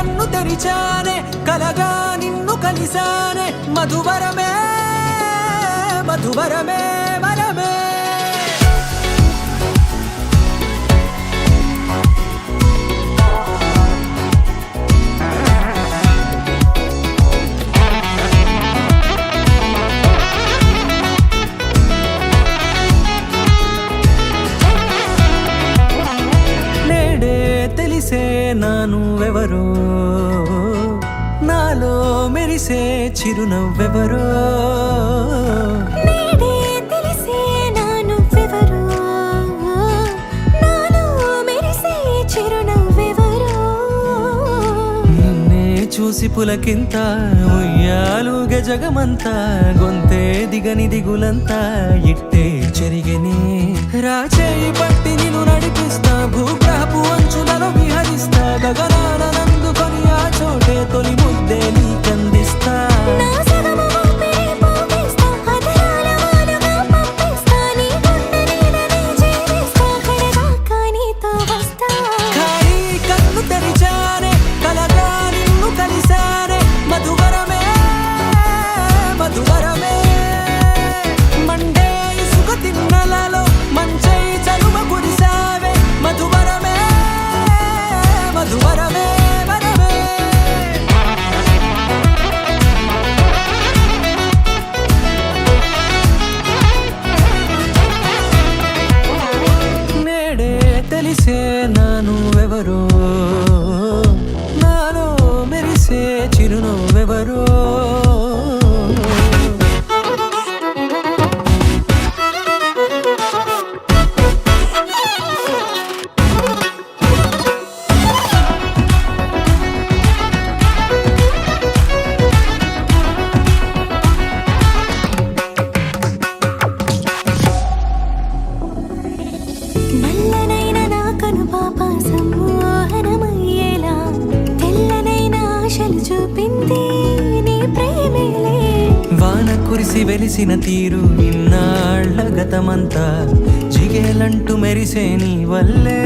కన్ను తెరిచానే కలగా నిన్ను కలిసానే మధువరమే మధువరమే వరమే నానువెవరో నాలో మెరిసే చిరునవ్వెవరో నేడే తెలిసే నానువెవరో నాలో మెరిసే చిరునవ్వెవరో నిన్నే చూసి పులకింత ఉయ్యాలుగ జగమంతా గొంతే దిగని దిగులంతా ఇట్టే చెరిగనే రాచేయి పట్టి నిన్ను నడిపిస్తా భూగ్రహపు అంచులలో విహరిస్తా గగనాన నందుకొని ఆ చోటే తొలి ముద్దే నీకందిస్తా నా సగము ఊపిరి పోగిస్తా హృదయాల వానగా పంపిస్తా నీ గుండె నీడనే చేరిస్తా కడదాకా నీతో వస్తా ఖాళీ కన్ను తెరిచానే కలగా నిన్ను కలిసానే మధువరమే మధువరమే మండే ఇసుక తిన్నలలో మంచై చలువ కురిసావే మధువరమే మధువరమే వరమే నేడే తెలిసే నానువెవరో నాలో మెరిసే చిరునవ్వెవరో నల్లనైన నా కనుపాప సమ్మోహనమయ్యేలా తెల్లనైన ఆశలు చూపింది నీ ప్రేమేలే వాన కురిసి వెలిసిన తీరు ఇన్నాళ్ల గతమంతా జిగేలంటూ మెరిసే నీ వల్లే